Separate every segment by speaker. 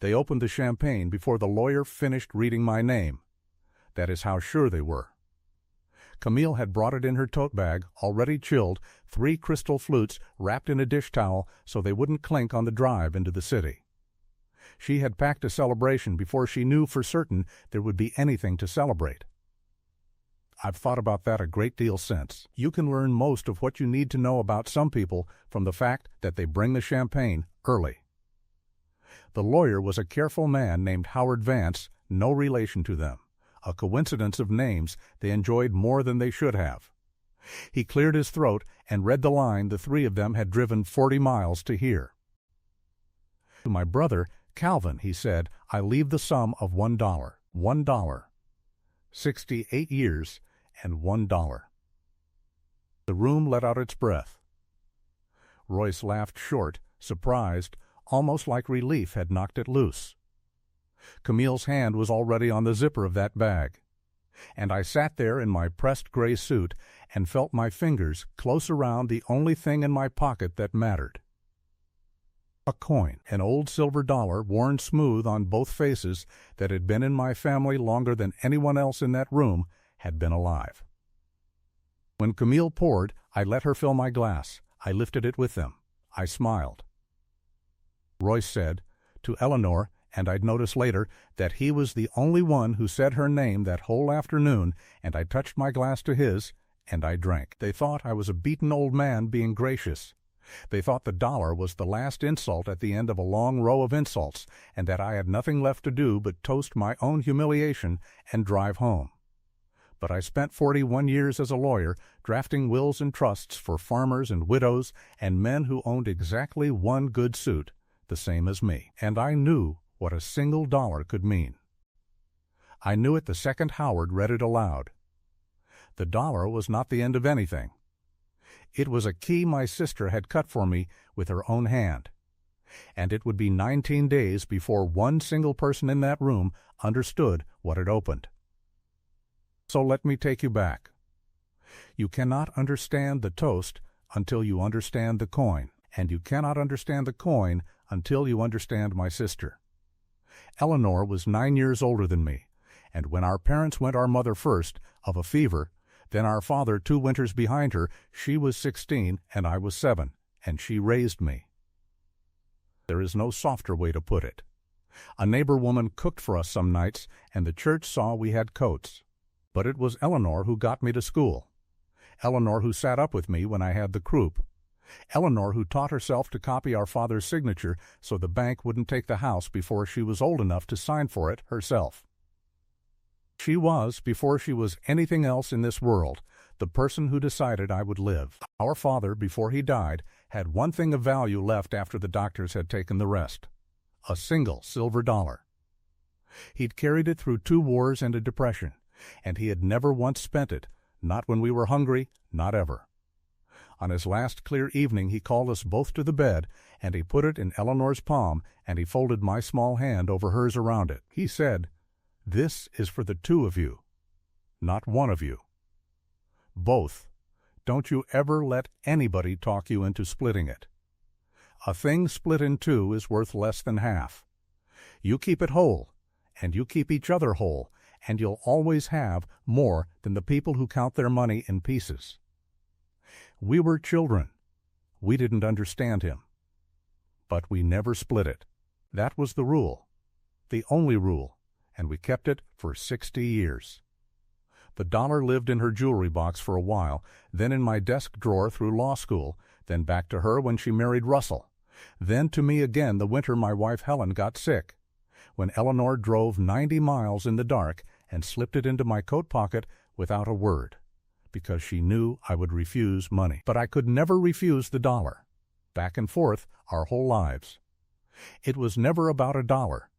Speaker 1: They opened the champagne before the lawyer finished reading my name. That is how sure they were. Camille had brought it in her tote bag, already chilled, 3 crystal flutes wrapped in a dish towel so they wouldn't clink on the drive into the city. She had packed a celebration before she knew for certain there would be anything to celebrate. I've thought about that a great deal since. You can learn most of what you need to know about some people from the fact that they bring the champagne early. The lawyer was a careful man named Howard Vance, no relation to them. A coincidence of names they enjoyed more than they should have. He cleared his throat and read the line the 3 of them had driven 40 miles to hear. To my brother, Calvin, he said, I leave the sum of $1. $1. 68 years and $1. The room let out its breath. Royce laughed short, surprised, almost like relief had knocked it loose. Camille's hand was already on the zipper of that bag, and I sat there in my pressed gray suit and felt my fingers close around the only thing in my pocket that mattered. A coin, an old silver dollar worn smooth on both faces that had been in my family longer than anyone else in that room had been alive. When Camille poured, I let her fill my glass. I lifted it with them. I smiled. Royce said, to Eleanor, and I'd notice later that he was the only one who said her name that whole afternoon, and I touched my glass to his, and I drank. They thought I was a beaten old man being gracious. They thought the dollar was the last insult at the end of a long row of insults, and that I had nothing left to do but toast my own humiliation and drive home. But I spent 41 years as a lawyer, drafting wills and trusts for farmers and widows and men who owned exactly one good suit, the same as me, and I knew what a single dollar could mean. I knew it the second Howard read it aloud. The dollar was not the end of anything. It was a key my sister had cut for me with her own hand, and it would be 19 days before one single person in that room understood what it opened. So let me take you back. You cannot understand the toast until you understand the coin, and you cannot understand the coin until you understand my sister. Eleanor was 9 years older than me, and when our parents went our mother first, of a fever, then our father 2 winters behind her, she was 16 and I was 7, and she raised me. There is no softer way to put it. A neighbor woman cooked for us some nights, and the church saw we had coats. But it was Eleanor who got me to school. Eleanor who sat up with me when I had the croup. Eleanor who taught herself to copy our father's signature so the bank wouldn't take the house before she was old enough to sign for it herself. She was, before she was anything else in this world, the person who decided I would live. Our father, before he died, had one thing of value left after the doctors had taken the rest: a single silver dollar. He'd carried it through 2 wars and a depression, and he had never once spent it, not when we were hungry, not ever. On his last clear evening he called us both to the bed, and he put it in Eleanor's palm, and he folded my small hand over hers around it. He said, "This is for the 2 of you, not one of you. Both. Don't you ever let anybody talk you into splitting it. A thing split in 2 is worth less than half. You keep it whole, and you keep each other whole, and you'll always have more than the people who count their money in pieces." We were children. We didn't understand him. But we never split it. That was the rule, the only rule, and we kept it for 60 years. The dollar lived in her jewelry box for a while, then in my desk drawer through law school, then back to her when she married Russell, then to me again the winter my wife Helen got sick, when Eleanor drove 90 miles in the dark and slipped it into my coat pocket without a word, because she knew I would refuse money. But I could never refuse the dollar, back and forth our whole lives. It was never about a dollar.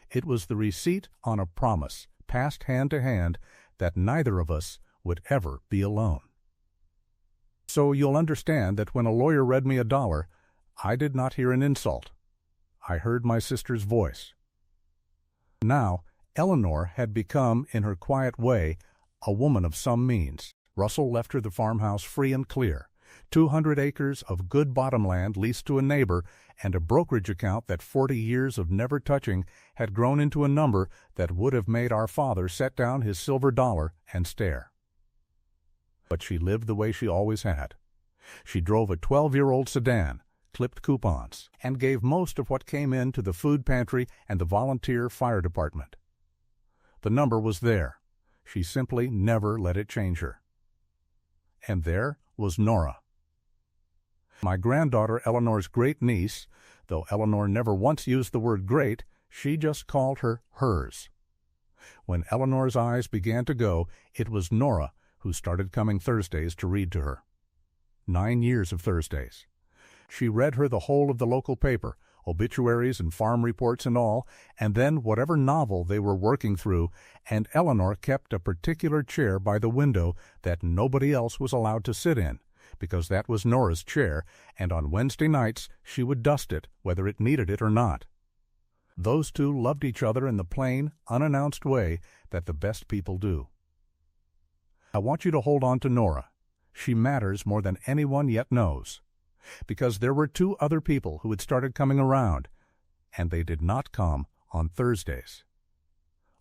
Speaker 1: It was the receipt on a promise, passed hand to hand, that neither of us would ever be alone. So you'll understand that when a lawyer read me a dollar, I did not hear an insult. I heard my sister's voice. Now, Eleanor had become, in her quiet way, a woman of some means. Russell left her the farmhouse free and clear. 200 acres of good bottomland leased to a neighbor, and a brokerage account that 40 years of never touching had grown into a number that would have made our father set down his silver dollar and stare. But she lived the way she always had. She drove a 12-year-old sedan, clipped coupons, and gave most of what came in to the food pantry and the volunteer fire department. The number was there. She simply never let it change her. And there was Nora. My granddaughter Eleanor's great-niece, though Eleanor never once used the word great, she just called her hers. When Eleanor's eyes began to go, it was Nora who started coming Thursdays to read to her. 9 years of Thursdays. She read her the whole of the local paper, obituaries and farm reports and all, and then whatever novel they were working through, and Eleanor kept a particular chair by the window that nobody else was allowed to sit in, because that was Nora's chair, and on Wednesday nights she would dust it, whether it needed it or not. Those two loved each other in the plain, unannounced way that the best people do. I want you to hold on to Nora. She matters more than anyone yet knows, because there were 2 other people who had started coming around, and they did not come on Thursdays.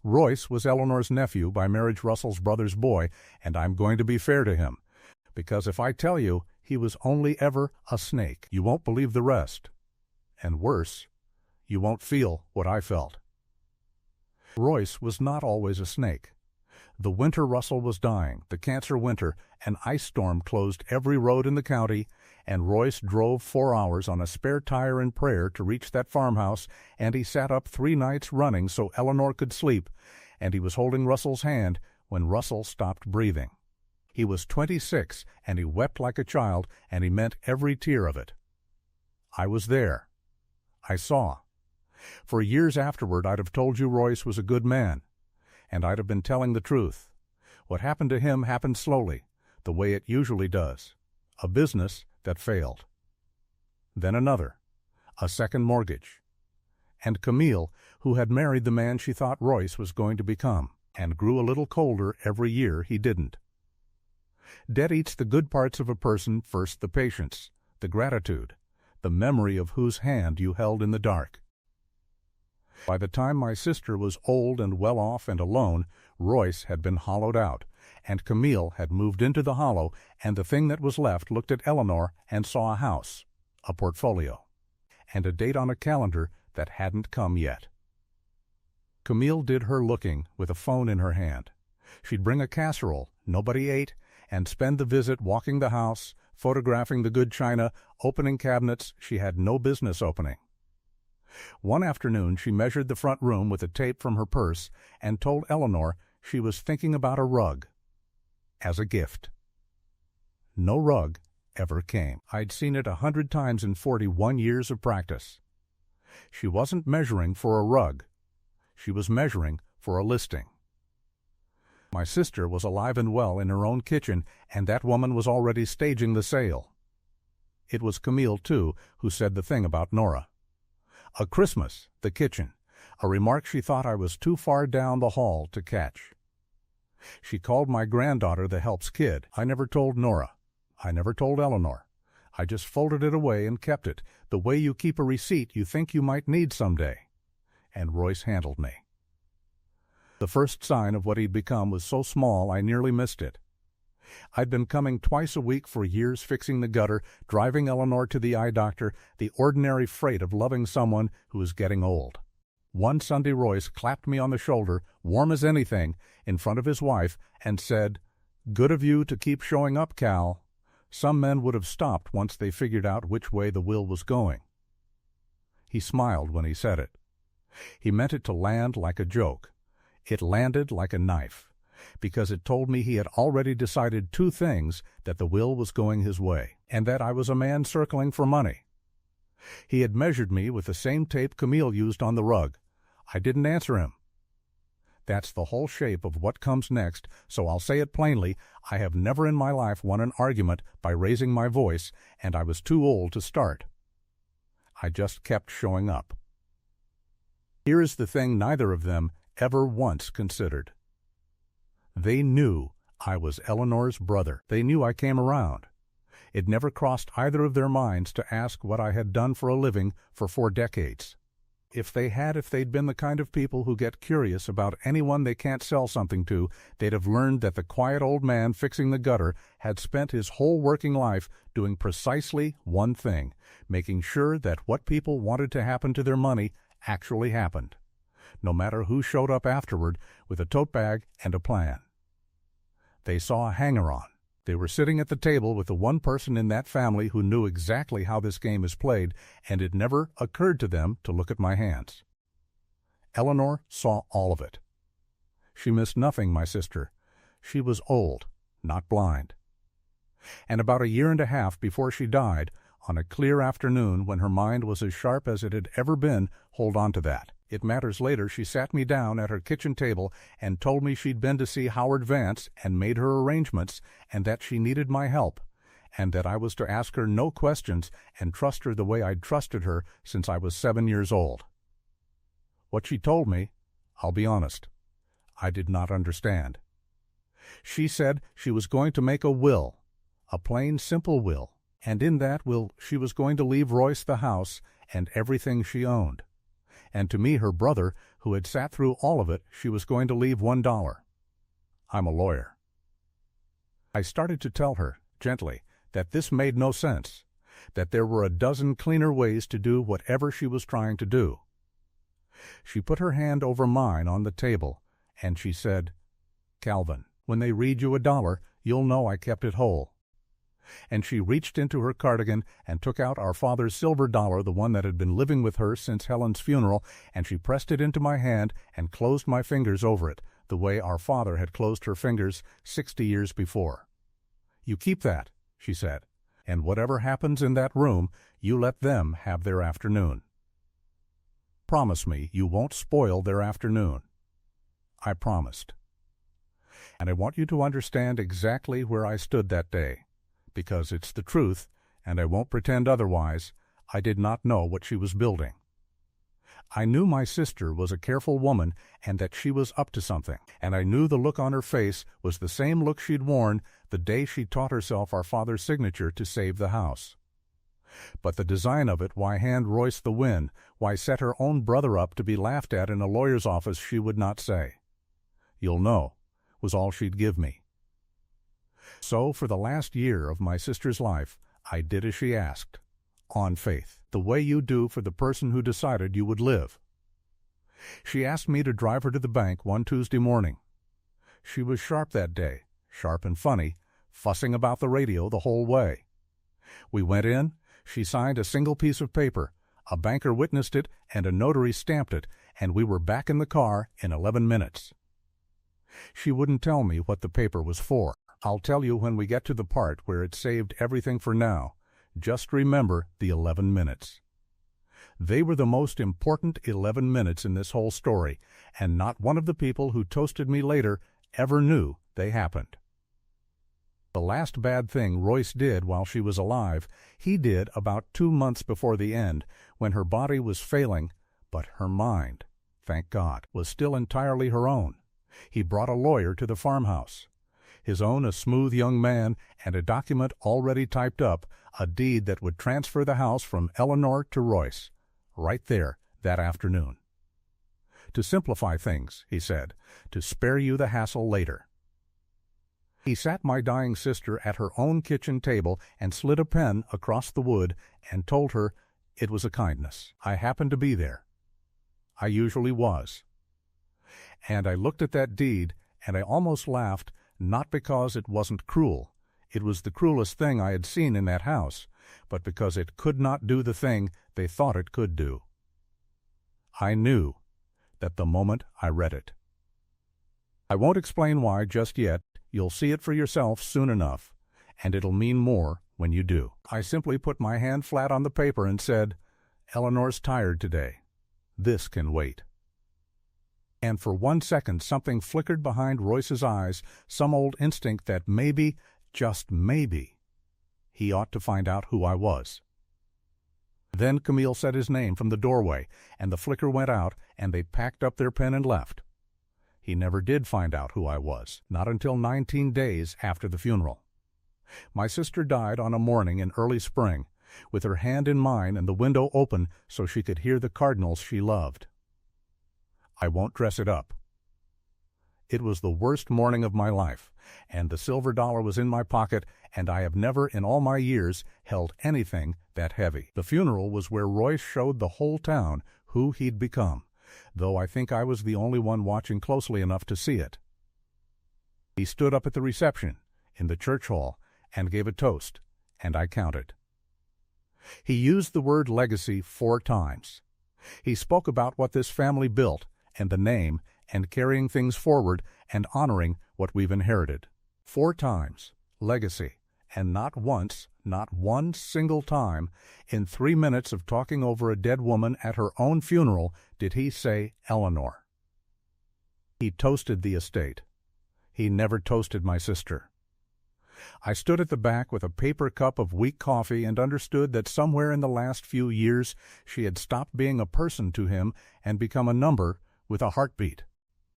Speaker 1: Royce was Eleanor's nephew by marriage Russell's brother's boy, and I'm going to be fair to him, because if I tell you he was only ever a snake, you won't believe the rest. And worse, you won't feel what I felt. Royce was not always a snake. The winter Russell was dying, the cancer winter. An ice storm closed every road in the county, and Royce drove 4 hours on a spare tire in prayer to reach that farmhouse, and he sat up 3 nights running so Eleanor could sleep, and he was holding Russell's hand when Russell stopped breathing. He was 26, and he wept like a child, and he meant every tear of it. I was there. I saw. For years afterward I'd have told you Royce was a good man, and I'd have been telling the truth. What happened to him happened slowly, the way it usually does. A business that failed. Then another. A second mortgage. And Camille, who had married the man she thought Royce was going to become, and grew a little colder every year he didn't. Debt eats the good parts of a person, first the patience, the gratitude, the memory of whose hand you held in the dark. By the time my sister was old and well off and alone, Royce had been hollowed out, and Camille had moved into the hollow, and the thing that was left looked at Eleanor and saw a house, a portfolio, and a date on a calendar that hadn't come yet. Camille did her looking with a phone in her hand. She'd bring a casserole nobody ate, and spend the visit walking the house, photographing the good china, opening cabinets she had no business opening. One afternoon she measured the front room with a tape from her purse and told Eleanor she was thinking about a rug as a gift. No rug ever came. I'd seen it 100 times in 41 years of practice. She wasn't measuring for a rug. She was measuring for a listing. My sister was alive and well in her own kitchen, and that woman was already staging the sale. It was Camille, too, who said the thing about Nora. A Christmas, the kitchen, a remark she thought I was too far down the hall to catch. She called my granddaughter the help's kid. I never told Nora. I never told Eleanor. I just folded it away and kept it, the way you keep a receipt you think you might need someday. And Royce handled me. The first sign of what he'd become was so small I nearly missed it. I'd been coming twice a week for years, fixing the gutter, driving Eleanor to the eye doctor, the ordinary freight of loving someone who was getting old. One Sunday Royce clapped me on the shoulder, warm as anything, in front of his wife, and said, "Good of you to keep showing up, Cal. Some men would have stopped once they figured out which way the will was going." He smiled when he said it. He meant it to land like a joke. It landed like a knife, because it told me he had already decided 2 things: that the will was going his way, and that I was a man circling for money. He had measured me with the same tape Camille used on the rug. I didn't answer him. That's the whole shape of what comes next, so I'll say it plainly. I have never in my life won an argument by raising my voice, and I was too old to start. I just kept showing up. Here is the thing neither of them ever once considered. They knew I was Eleanor's brother. They knew I came around. It never crossed either of their minds to ask what I had done for a living for 4 decades. If they'd been the kind of people who get curious about anyone they can't sell something to, they'd have learned that the quiet old man fixing the gutter had spent his whole working life doing precisely one thing, making sure that what people wanted to happen to their money actually happened, no matter who showed up afterward with a tote bag and a plan. They saw a hanger-on. They were sitting at the table with the one person in that family who knew exactly how this game is played, and it never occurred to them to look at my hands. Eleanor saw all of it. She missed nothing, my sister. She was old, not blind. And about 1.5 years before she died, on a clear afternoon when her mind was as sharp as it had ever been, hold on to that. It matters later, she sat me down at her kitchen table and told me she'd been to see Howard Vance and made her arrangements, and that she needed my help, and that I was to ask her no questions and trust her the way I'd trusted her since I was 7 years old. What she told me, I'll be honest, I did not understand. She said she was going to make a will, a plain, simple will, and in that will she was going to leave Royce the house and everything she owned. And to me, her brother, who had sat through all of it, she was going to leave $1. I'm a lawyer. I started to tell her, gently, that this made no sense, that there were a dozen cleaner ways to do whatever she was trying to do. She put her hand over mine on the table, and she said, "Calvin, when they read you $1, you'll know I kept it whole." And she reached into her cardigan and took out our father's silver dollar, the one that had been living with her since Helen's funeral, and she pressed it into my hand and closed my fingers over it, the way our father had closed her fingers 60 years before. "You keep that," she said, "and whatever happens in that room, you let them have their afternoon. Promise me you won't spoil their afternoon." I promised. And I want you to understand exactly where I stood that day, because it's the truth, and I won't pretend otherwise. I did not know what she was building. I knew my sister was a careful woman and that she was up to something, and I knew the look on her face was the same look she'd worn the day she taught herself our father's signature to save the house. But the design of it, why hand Royce the win, why set her own brother up to be laughed at in a lawyer's office, she would not say. "You'll know," was all she'd give me. So for the last year of my sister's life, I did as she asked, on faith, the way you do for the person who decided you would live. She asked me to drive her to the bank one Tuesday morning. She was sharp that day, sharp and funny, fussing about the radio the whole way. We went in, she signed a single piece of paper, a banker witnessed it, and a notary stamped it, and we were back in the car in 11 minutes. She wouldn't tell me what the paper was for. I'll tell you when we get to the part where it saved everything for now. Just remember the 11 minutes. They were the most important 11 minutes in this whole story, and not one of the people who toasted me later ever knew they happened. The last bad thing Royce did while she was alive, he did about 2 months before the end, when her body was failing, but her mind, thank God, was still entirely her own. He brought a lawyer to the farmhouse. His own a smooth young man, and a document already typed up, a deed that would transfer the house from Eleanor to Royce, right there that afternoon. To simplify things, he said, to spare you the hassle later. He sat my dying sister at her own kitchen table and slid a pen across the wood and told her it was a kindness. I happened to be there. I usually was. And I looked at that deed, and I almost laughed, not because it wasn't cruel. It was the cruelest thing I had seen in that house, but because it could not do the thing they thought it could do. I knew that the moment I read it. I won't explain why just yet. You'll see it for yourself soon enough, and it'll mean more when you do. I simply put my hand flat on the paper and said, "Eleanor's tired today. This can wait." And for 1 second something flickered behind Royce's eyes, some old instinct that maybe, just maybe, he ought to find out who I was. Then Camille said his name from the doorway, and the flicker went out, and they packed up their pen and left. He never did find out who I was, not until 19 days after the funeral. My sister died on a morning in early spring, with her hand in mine and the window open so she could hear the cardinals she loved. I won't dress it up. It was the worst morning of my life, and the silver dollar was in my pocket, and I have never in all my years held anything that heavy. The funeral was where Royce showed the whole town who he'd become, though I think I was the only one watching closely enough to see it. He stood up at the reception, in the church hall, and gave a toast, and I counted. He used the word legacy 4 times. He spoke about what this family built, and the name, and carrying things forward, and honoring what we've inherited. 4 times, legacy, and not once, not one single time, in 3 minutes of talking over a dead woman at her own funeral, did he say Eleanor. He toasted the estate. He never toasted my sister. I stood at the back with a paper cup of weak coffee and understood that somewhere in the last few years she had stopped being a person to him and become a number with a heartbeat.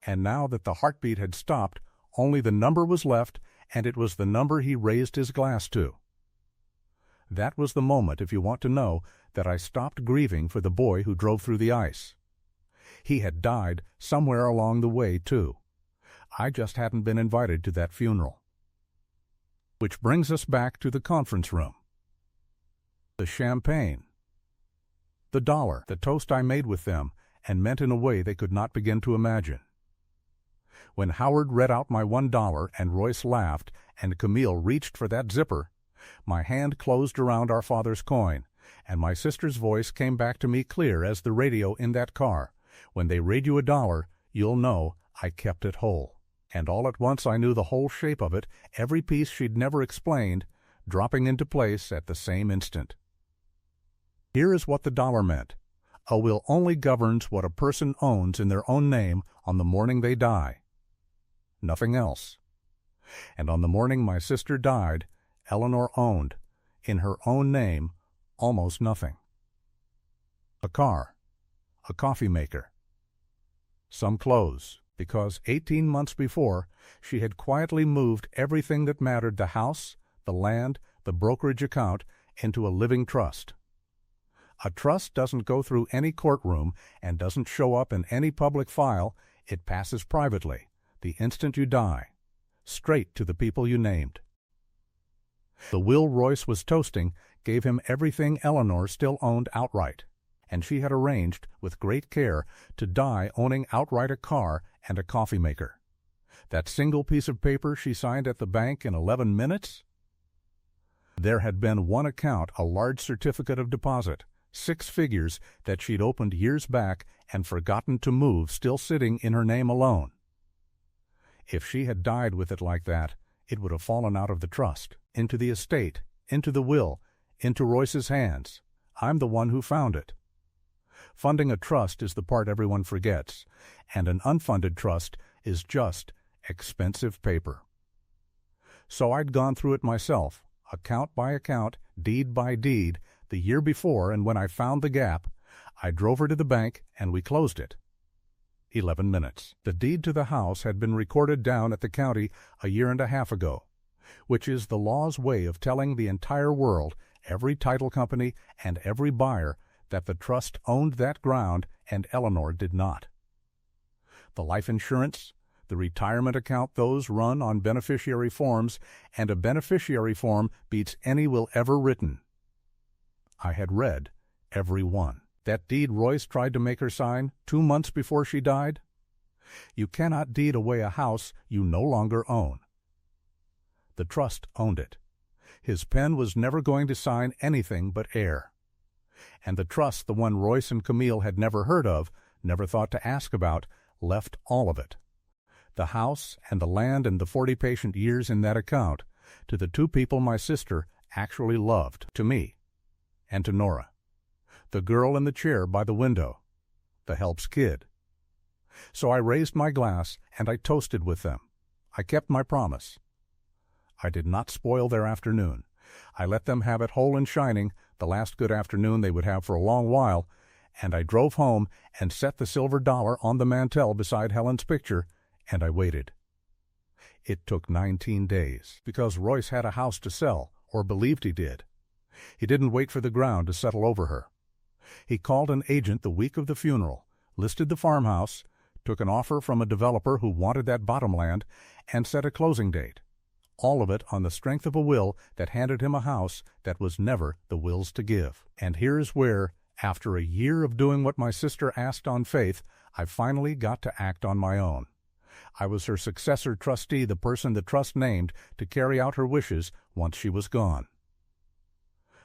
Speaker 1: And now that the heartbeat had stopped, only the number was left, and it was the number he raised his glass to. That was the moment, if you want to know, that I stopped grieving for the boy who drove through the ice. He had died somewhere along the way, too. I just hadn't been invited to that funeral. Which brings us back to the conference room. The champagne. The dollar, the toast I made with them, and meant in a way they could not begin to imagine. When Howard read out my $1 and Royce laughed and Camille reached for that zipper, my hand closed around our father's coin, and my sister's voice came back to me clear as the radio in that car. When they raid you $1, you'll know I kept it whole. And all at once I knew the whole shape of it, every piece she'd never explained, dropping into place at the same instant. Here is what the dollar meant. A will only governs what a person owns in their own name on the morning they die. Nothing else. And on the morning my sister died, Eleanor owned, in her own name, almost nothing. A car, a coffee maker, some clothes, because 18 months before she had quietly moved everything that mattered, the house, the land, the brokerage account, into a living trust. A trust doesn't go through any courtroom and doesn't show up in any public file. It passes privately, the instant you die, straight to the people you named. The will Royce was toasting gave him everything Eleanor still owned outright, and she had arranged, with great care, to die owning outright a car and a coffee maker. That single piece of paper she signed at the bank in 11 minutes? There had been one account, a large certificate of deposit, 6 figures, that she'd opened years back and forgotten to move, still sitting in her name alone. If she had died with it like that, it would have fallen out of the trust, into the estate, into the will, into Royce's hands. I'm the one who found it. Funding a trust is the part everyone forgets, and an unfunded trust is just expensive paper. So I'd gone through it myself, account by account, deed by deed, the year before, and when I found the gap, I drove her to the bank and we closed it. 11 minutes. The deed to the house had been recorded down at the county a year and a half ago, which is the law's way of telling the entire world, every title company and every buyer, that the trust owned that ground and Eleanor did not. The life insurance, the retirement account, those run on beneficiary forms, and a beneficiary form beats any will ever written. I had read every one. That deed Royce tried to make her sign 2 months before she died? You cannot deed away a house you no longer own. The trust owned it. His pen was never going to sign anything but air. And the trust, the one Royce and Camille had never heard of, never thought to ask about, left all of it. The house and the land and the 40 patient years in that account, to the 2 people my sister actually loved, to me and to Nora. The girl in the chair by the window, the help's kid. So I raised my glass and I toasted with them. I kept my promise. I did not spoil their afternoon. I let them have it whole and shining, the last good afternoon they would have for a long while, and I drove home and set the silver dollar on the mantel beside Helen's picture, and I waited. It took 19 days, because Royce had a house to sell, or believed he did. He didn't wait for the ground to settle over her. He called an agent the week of the funeral, listed the farmhouse, took an offer from a developer who wanted that bottomland, and set a closing date. All of it on the strength of a will that handed him a house that was never the will's to give. And here's where, after a year of doing what my sister asked on faith, I finally got to act on my own. I was her successor trustee, the person the trust named to carry out her wishes once she was gone.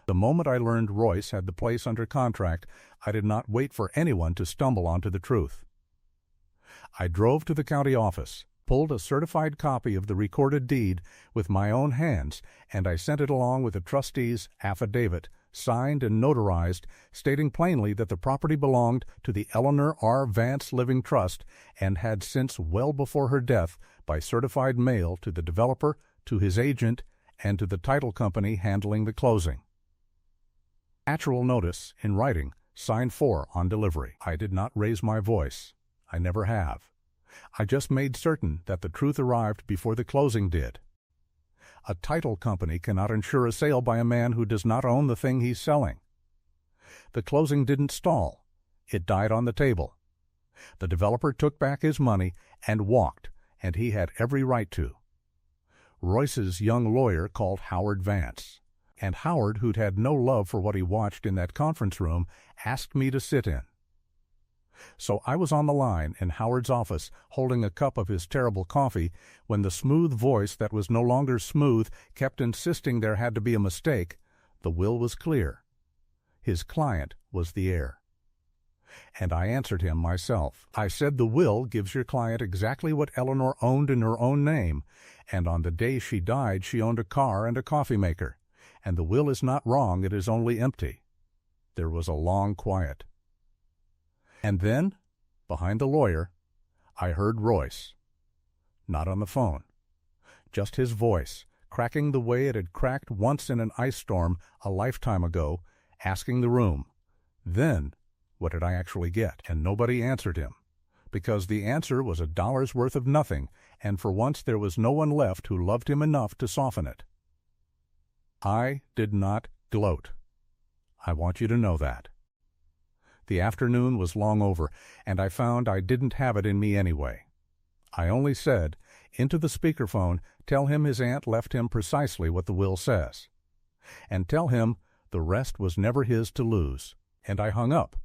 Speaker 1: The moment I learned Royce had the place under contract, I did not wait for anyone to stumble onto the truth. I drove to the county office, pulled a certified copy of the recorded deed with my own hands, and I sent it along with a trustee's affidavit, signed and notarized, stating plainly that the property belonged to the Eleanor R. Vance Living Trust and had since, well before her death, by certified mail to the developer, to his agent, and to the title company handling the closing. Actual notice, in writing, signed for on delivery. I did not raise my voice. I never have. I just made certain that the truth arrived before the closing did. A title company cannot insure a sale by a man who does not own the thing he's selling. The closing didn't stall. It died on the table. The developer took back his money and walked, and he had every right to. Royce's young lawyer called Howard Vance, and Howard, who'd had no love for what he watched in that conference room, asked me to sit in. So I was on the line in Howard's office, holding a cup of his terrible coffee, when the smooth voice that was no longer smooth kept insisting there had to be a mistake. The will was clear. His client was the heir. And I answered him myself. I said the will gives your client exactly what Eleanor owned in her own name, and on the day she died she owned a car and a coffee maker. And the will is not wrong, it is only empty. There was a long quiet. And then, behind the lawyer, I heard Royce. Not on the phone. Just his voice, cracking the way it had cracked once in an ice storm a lifetime ago, asking the room, then, what did I actually get? And nobody answered him, because the answer was $1 worth of nothing, and for once there was no one left who loved him enough to soften it. I did not gloat. I want you to know that. The afternoon was long over, and I found I didn't have it in me anyway. I only said, into the speakerphone, tell him his aunt left him precisely what the will says. And tell him the rest was never his to lose. And I hung up.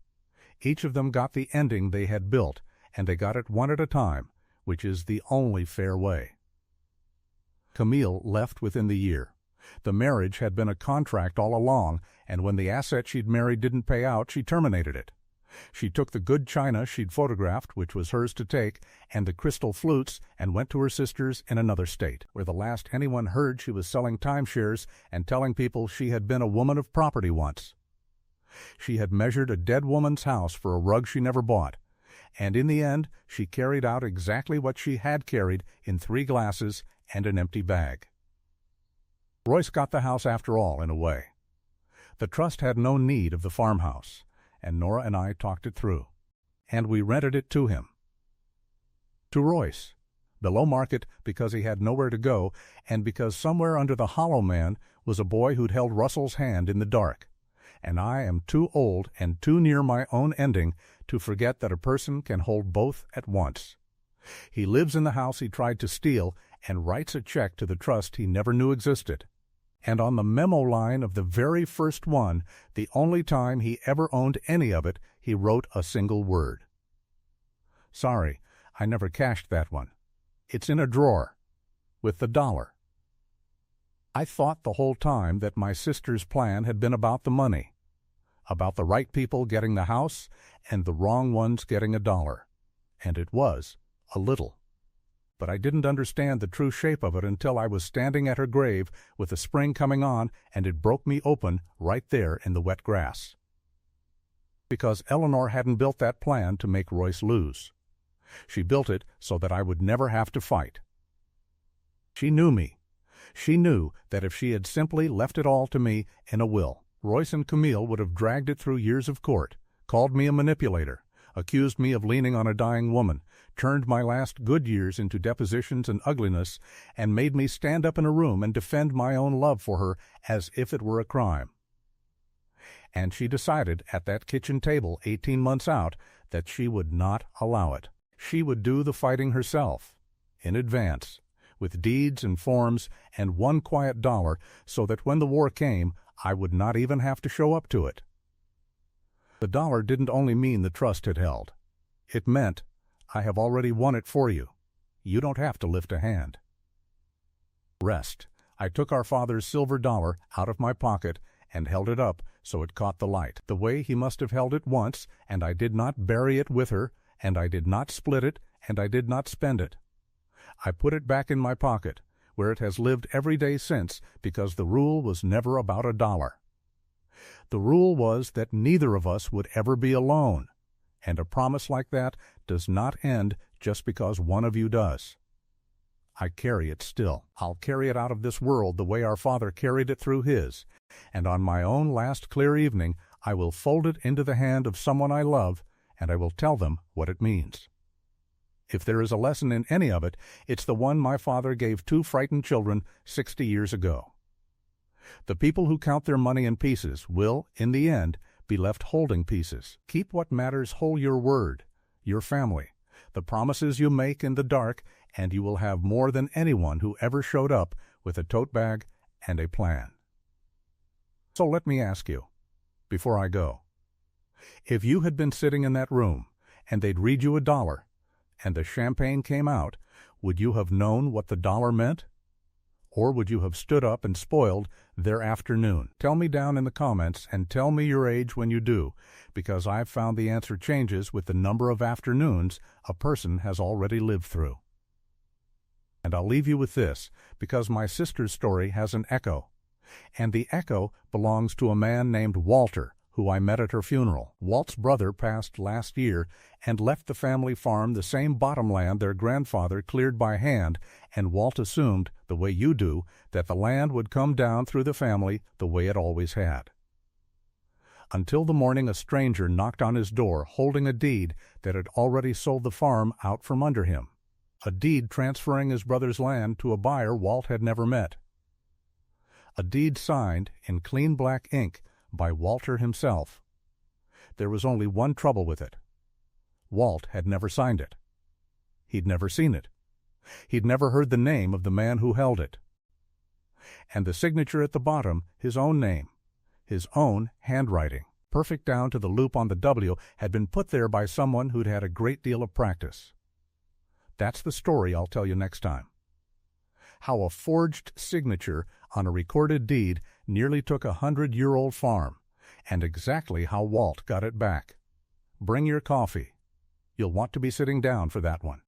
Speaker 1: Each of them got the ending they had built, and they got it one at a time, which is the only fair way. Camille left within the year. The marriage had been a contract all along, and when the asset she'd married didn't pay out, she terminated it. She took the good china she'd photographed, which was hers to take, and the crystal flutes, and went to her sister's in another state, where the last anyone heard she was selling timeshares and telling people she had been a woman of property once. She had measured a dead woman's house for a rug she never bought, and in the end she carried out exactly what she had carried in 3 glasses and an empty bag. Royce got the house after all, in a way. The trust had no need of the farmhouse, and Nora and I talked it through, and we rented it to him. To Royce, below market because he had nowhere to go, and because somewhere under the hollow man was a boy who'd held Russell's hand in the dark, and I am too old and too near my own ending to forget that a person can hold both at once. He lives in the house he tried to steal and writes a check to the trust he never knew existed. And on the memo line of the very first one, the only time he ever owned any of it, he wrote a single word. Sorry, I never cashed that one. It's in a drawer, with the $1. I thought the whole time that my sister's plan had been about the money, about the right people getting the house and the wrong ones getting $1. And it was, a little. But I didn't understand the true shape of it until I was standing at her grave with the spring coming on, and it broke me open right there in the wet grass. Because Eleanor hadn't built that plan to make Royce lose. She built it so that I would never have to fight. She knew me. She knew that if she had simply left it all to me in a will, Royce and Camille would have dragged it through years of court, called me a manipulator, accused me of leaning on a dying woman, turned my last good years into depositions and ugliness, and made me stand up in a room and defend my own love for her as if it were a crime. And she decided at that kitchen table 18 months out that she would not allow it. She would do the fighting herself, in advance, with deeds and forms and one quiet dollar, so that when the war came, I would not even have to show up to it. The dollar didn't only mean the trust had held. It meant, I have already won it for you. You don't have to lift a hand. Rest. I took our father's silver dollar out of my pocket and held it up so it caught the light, the way he must have held it once, and I did not bury it with her, and I did not split it, and I did not spend it. I put it back in my pocket, where it has lived every day since, because the rule was never about a dollar. The rule was that neither of us would ever be alone, and a promise like that does not end just because one of you does. I carry it still. I'll carry it out of this world the way our Father carried it through his, and on my own last clear evening I will fold it into the hand of someone I love, and I will tell them what it means. If there is a lesson in any of it, it's the one my father gave two frightened children 60 years ago. The people who count their money in pieces will, in the end, be left holding pieces. Keep what matters whole: your word, your family, the promises you make in the dark, and you will have more than anyone who ever showed up with a tote bag and a plan. So let me ask you, before I go, if you had been sitting in that room and they'd read you a dollar and the champagne came out, would you have known what the dollar meant? Or would you have stood up and spoiled their afternoon? Tell me down in the comments, and tell me your age when you do, because I've found the answer changes with the number of afternoons a person has already lived through. And I'll leave you with this, because my sister's story has an echo, and the echo belongs to a man named Walter, who I met at her funeral. Walt's brother passed last year and left the family farm, the same bottomland their grandfather cleared by hand, and Walt assumed, the way you do, that the land would come down through the family the way it always had. Until the morning a stranger knocked on his door holding a deed that had already sold the farm out from under him, a deed transferring his brother's land to a buyer Walt had never met. A deed signed in clean black ink by Walter himself. There was only one trouble with it. Walt had never signed it. He'd never seen it. He'd never heard the name of the man who held it. And the signature at the bottom, his own name, his own handwriting, perfect down to the loop on the W, had been put there by someone who'd had a great deal of practice. That's the story I'll tell you next time. How a forged signature on a recorded deed nearly took a 100-year-old farm, and exactly how Walt got it back. Bring your coffee. You'll want to be sitting down for that one.